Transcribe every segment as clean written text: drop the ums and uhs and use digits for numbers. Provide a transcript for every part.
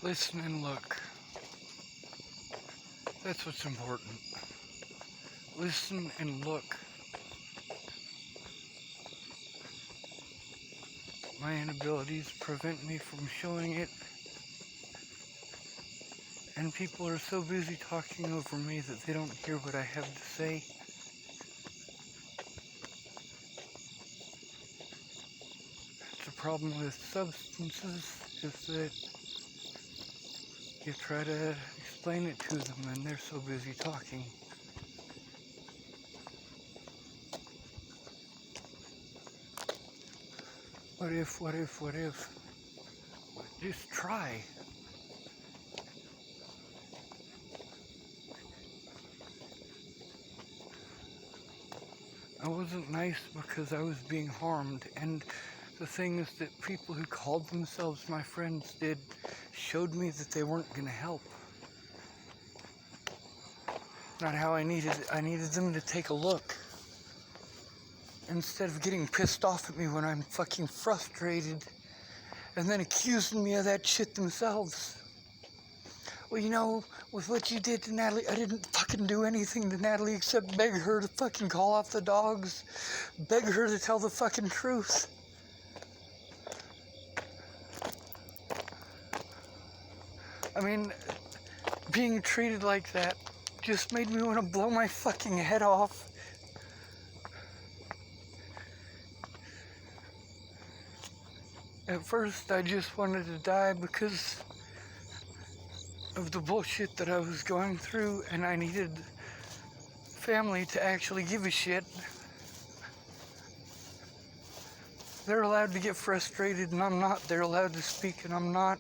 Listen and look. That's what's important. Listen and look. My inabilities prevent me from showing it. And people are so busy talking over me that they don't hear what I have to say. The problem with substances is that you try to explain it to them and they're so busy talking. What if? Just try. I wasn't nice because I was being harmed, and the thing is that people who called themselves my friends showed me that they weren't going to help. Not how I needed them to take a look. Instead of getting pissed off at me when I'm fucking frustrated and then accusing me of that shit themselves. Well, you know, with what you did to Natalie, I didn't fucking do anything to Natalie except beg her to fucking call off the dogs, beg her to tell the fucking truth. I mean, being treated like that just made me want to blow my fucking head off. At first, I just wanted to die because of the bullshit that I was going through, and I needed family to actually give a shit. They're allowed to get frustrated, and I'm not. They're allowed to speak, and I'm not.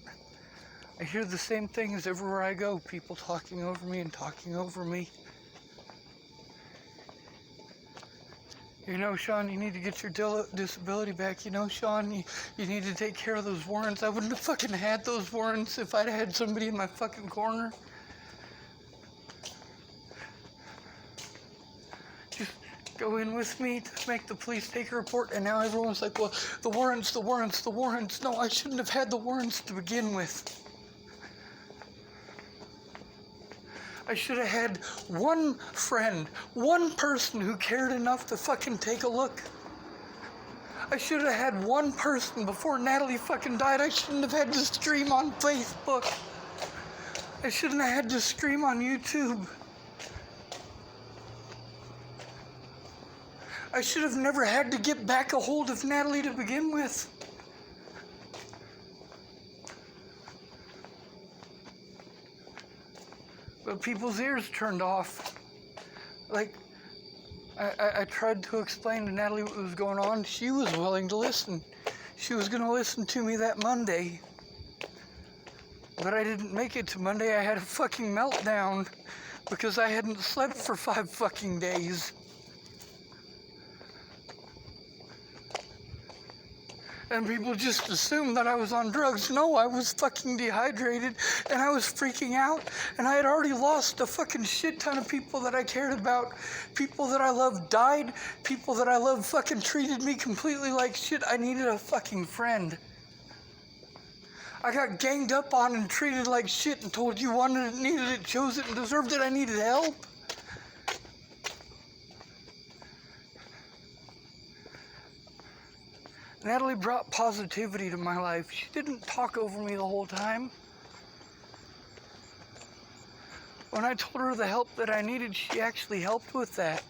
I hear the same things everywhere I go, people talking over me and talking over me. You know, Sean, you need to get your disability back. You know, Sean, you need to take care of those warrants. I wouldn't have fucking had those warrants if I'd had somebody in my fucking corner. Just go in with me to make the police take a report, and now everyone's like, well, the warrants. No, I shouldn't have had the warrants to begin with. I should have had one friend, one person who cared enough to fucking take a look. I should have had one person before Natalie fucking died. I shouldn't have had to stream on Facebook. I shouldn't have had to stream on YouTube. I should have never had to get back a hold of Natalie to begin with. But people's ears turned off. Like, I tried to explain to Natalie what was going on. She was willing to listen. She was going to listen to me that Monday. But I didn't make it to Monday. I had a fucking meltdown because I hadn't slept for 5 fucking days. And people just assumed that I was on drugs. No, I was fucking dehydrated, and I was freaking out, and I had already lost a fucking shit ton of people that I cared about. People that I loved died. People that I loved fucking treated me completely like shit. I needed a fucking friend. I got ganged up on and treated like shit and told you wanted it, needed it, chose it, and deserved it. I needed help. Natalie brought positivity to my life. She didn't talk over me the whole time. When I told her the help that I needed, she actually helped with that.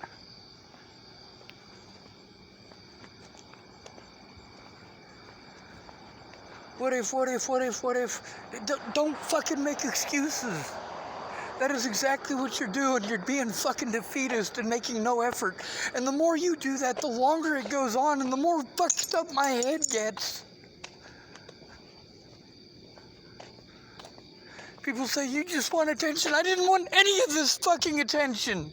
What if? Don't fucking make excuses. That is exactly what you're doing. You're being fucking defeatist and making no effort. And the more you do that, the longer it goes on and the more fucked up my head gets. People say, you just want attention. I didn't want any of this fucking attention.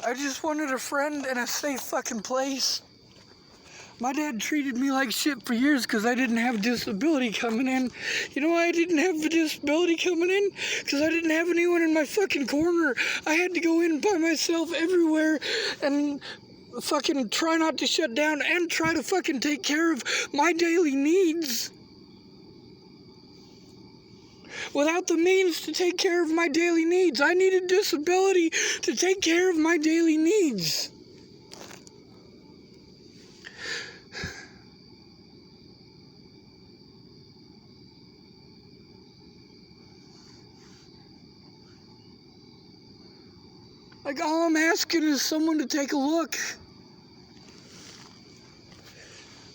I just wanted a friend and a safe fucking place. My dad treated me like shit for years because I didn't have disability coming in. You know why I didn't have the disability coming in? Because I didn't have anyone in my fucking corner. I had to go in by myself everywhere and fucking try not to shut down and try to fucking take care of my daily needs. Without the means to take care of my daily needs. I need a disability to take care of my daily needs. Like, all I'm asking is someone to take a look.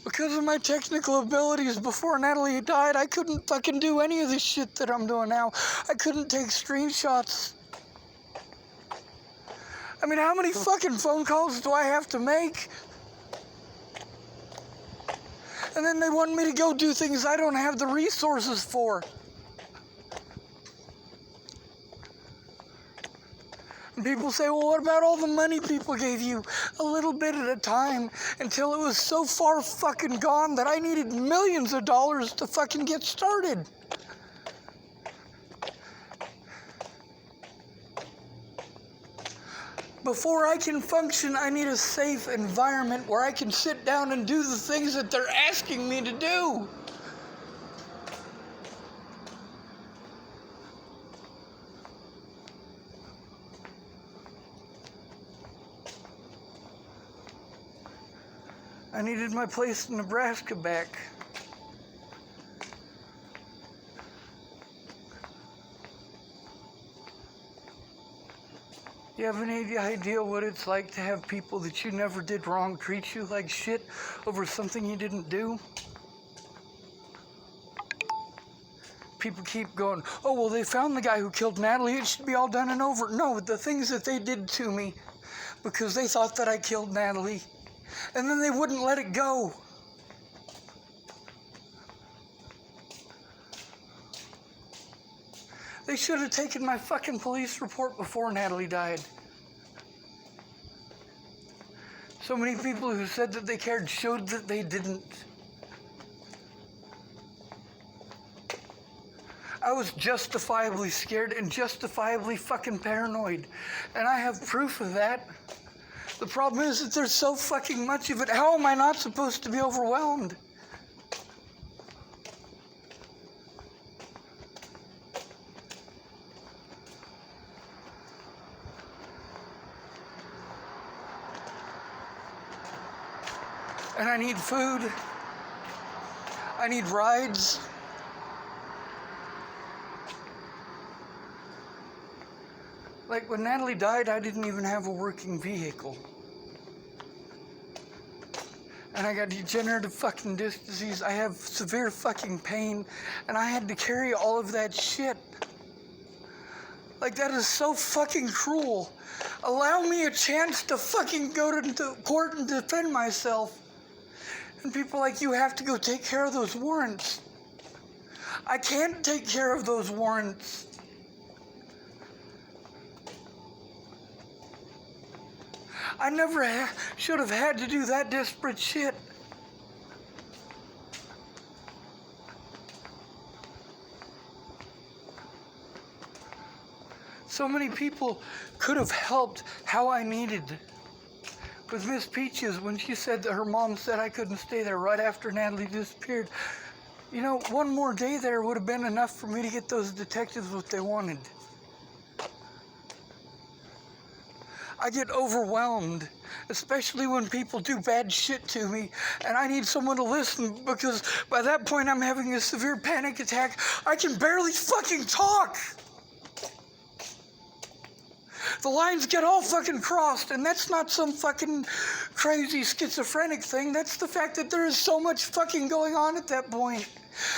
Because of my technical abilities before Natalie died, I couldn't fucking do any of the shit that I'm doing now. I couldn't take screenshots. I mean, how many fucking phone calls do I have to make? And then they want me to go do things I don't have the resources for. And people say, well, what about all the money people gave you? A little bit at a time, until it was so far fucking gone that I needed millions of dollars to fucking get started. Before I can function, I need a safe environment where I can sit down and do the things that they're asking me to do. I needed my place in Nebraska back. You have any idea what it's like to have people that you never did wrong treat you like shit over something you didn't do? People keep going, oh, well, they found the guy who killed Natalie. It should be all done and over. No, the things that they did to me because they thought that I killed Natalie. And then they wouldn't let it go. They should have taken my fucking police report before Natalie died. So many people who said that they cared showed that they didn't. I was justifiably scared and justifiably fucking paranoid. And I have proof of that. The problem is that there's so fucking much of it. How am I not supposed to be overwhelmed? And I need food. I need rides. Like, when Natalie died, I didn't even have a working vehicle. And I got degenerative fucking disc disease. I have severe fucking pain. And I had to carry all of that shit. Like, that is so fucking cruel. Allow me a chance to fucking go to court and defend myself. And people like, you have to go take care of those warrants. I can't take care of those warrants. I never should have had to do that desperate shit. So many people could have helped how I needed. With Miss Peaches, when she said that her mom said I couldn't stay there right after Natalie disappeared, you know, one more day there would have been enough for me to get those detectives what they wanted. I get overwhelmed, especially when people do bad shit to me, and I need someone to listen, because by that point I'm having a severe panic attack. I can barely fucking talk. The lines get all fucking crossed, and that's not some fucking crazy schizophrenic thing. That's the fact that there is so much fucking going on at that point.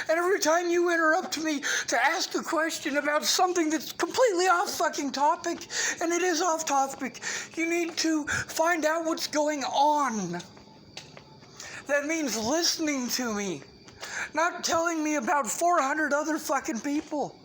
And every time you interrupt me to ask a question about something that's completely off fucking topic, and it is off topic, you need to find out what's going on. That means listening to me, not telling me about 400 other fucking people.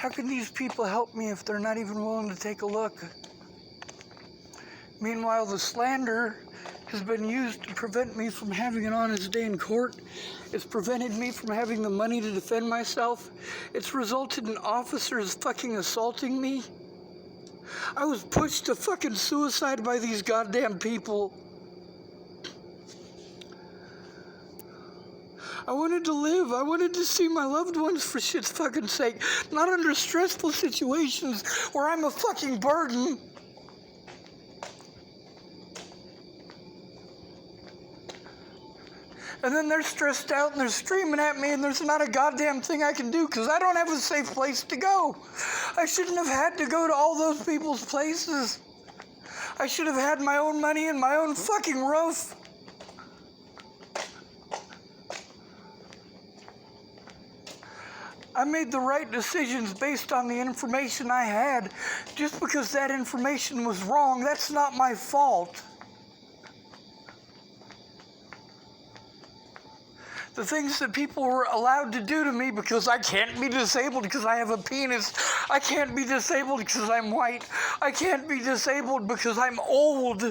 How can these people help me if they're not even willing to take a look? Meanwhile, the slander has been used to prevent me from having an honest day in court. It's prevented me from having the money to defend myself. It's resulted in officers fucking assaulting me. I was pushed to fucking suicide by these goddamn people. I wanted to live. I wanted to see my loved ones for shit's fucking sake. Not under stressful situations where I'm a fucking burden. And then they're stressed out and they're screaming at me and there's not a goddamn thing I can do because I don't have a safe place to go. I shouldn't have had to go to all those people's places. I should have had my own money and my own fucking roof. I made the right decisions based on the information I had. Just because that information was wrong, that's not my fault. The things that people were allowed to do to me because I can't be disabled because I have a penis. I can't be disabled because I'm white. I can't be disabled because I'm old.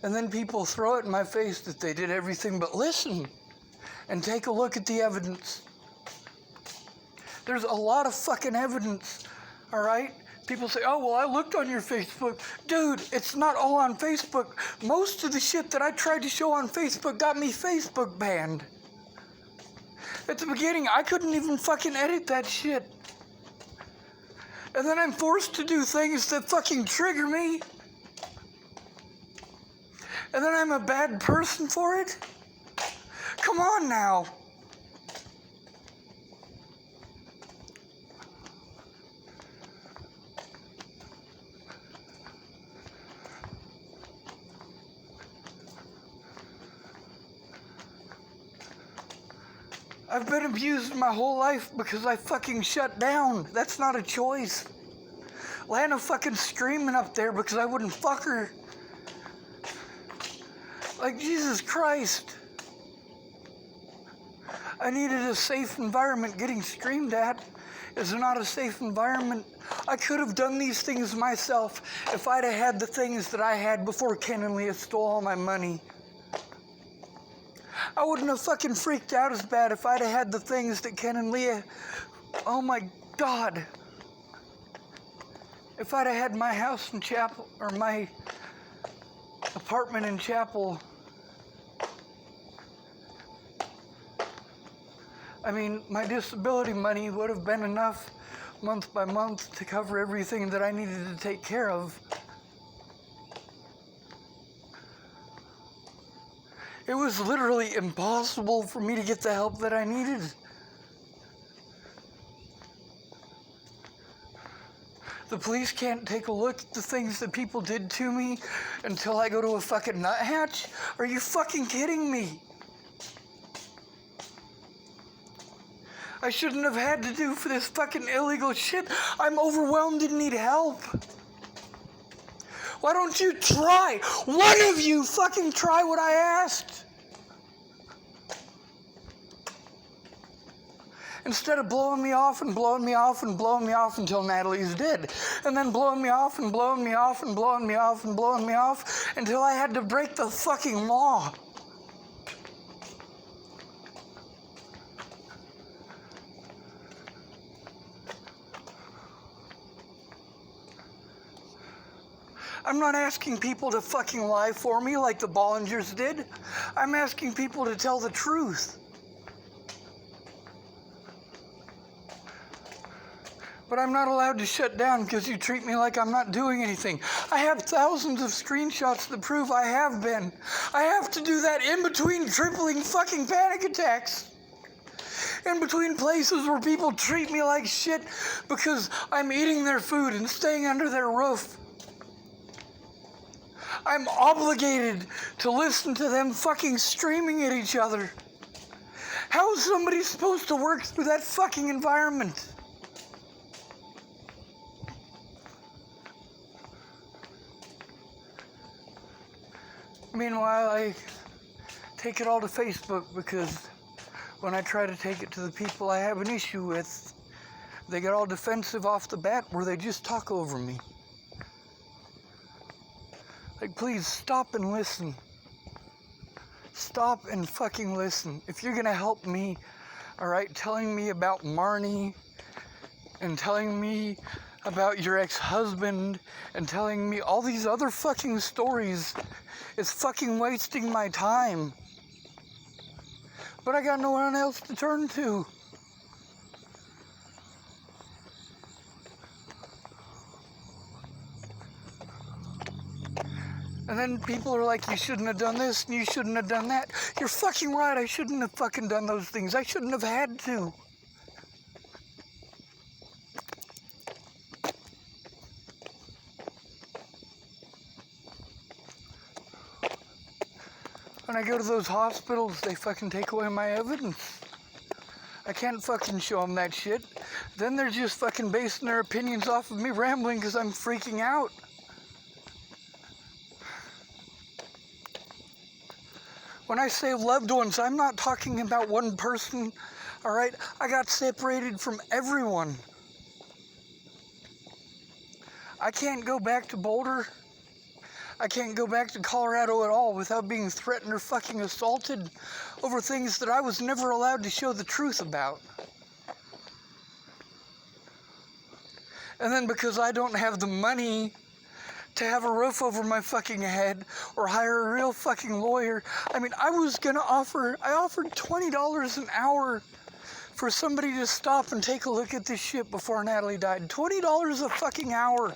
And then people throw it in my face that they did everything but listen and take a look at the evidence. There's a lot of fucking evidence, all right? People say, oh, well, I looked on your Facebook. Dude, it's not all on Facebook. Most of the shit that I tried to show on Facebook got me Facebook banned. At the beginning, I couldn't even fucking edit that shit. And then I'm forced to do things that fucking trigger me. And then I'm a bad person for it? Come on now. I've been abused my whole life because I fucking shut down. That's not a choice. Lana fucking screaming up there because I wouldn't fuck her. Like, Jesus Christ. I needed a safe environment. Getting screamed at is not a safe environment. I could have done these things myself if I'd have had the things that I had before Ken and Leah stole all my money. I wouldn't have fucking freaked out as bad if I'd have had the things that Ken and Leah... Oh my God. If I'd have had my house in Chapel, or my apartment in Chapel... I mean, my disability money would have been enough month by month to cover everything that I needed to take care of. It was literally impossible for me to get the help that I needed. The police can't take a look at the things that people did to me until I go to a fucking nuthatch? Are you fucking kidding me? I shouldn't have had to do for this fucking illegal shit. I'm overwhelmed and need help. Why don't you try? One of you fucking try what I asked. Instead of blowing me off and blowing me off and blowing me off until Natalie's dead. And then blowing me off and blowing me off and blowing me off and blowing me off until I had to break the fucking law. I'm not asking people to fucking lie for me like the Bollingers did. I'm asking people to tell the truth. But I'm not allowed to shut down because you treat me like I'm not doing anything. I have thousands of screenshots that prove I have been. I have to do that in between tripling fucking panic attacks. In between places where people treat me like shit because I'm eating their food and staying under their roof. I'm obligated to listen to them fucking screaming at each other. How is somebody supposed to work through that fucking environment? Meanwhile, I take it all to Facebook because when I try to take it to the people I have an issue with, they get all defensive off the bat where they just talk over me. Like, please stop and listen. Stop and fucking listen. If you're gonna help me, alright, telling me about Marnie and telling me about your ex-husband and telling me all these other fucking stories is fucking wasting my time. But I got no one else to turn to. And then people are like, you shouldn't have done this and you shouldn't have done that. You're fucking right, I shouldn't have fucking done those things. I shouldn't have had to. When I go to those hospitals, they fucking take away my evidence. I can't fucking show them that shit. Then they're just fucking basing their opinions off of me rambling because I'm freaking out. When I say loved ones, I'm not talking about one person, all right? I got separated from everyone. I can't go back to Boulder. I can't go back to Colorado at all without being threatened or fucking assaulted over things that I was never allowed to show the truth about. And then because I don't have the money to have a roof over my fucking head or hire a real fucking lawyer. I mean, I offered $20 an hour for somebody to stop and take a look at this shit before Natalie died. $20 a fucking hour.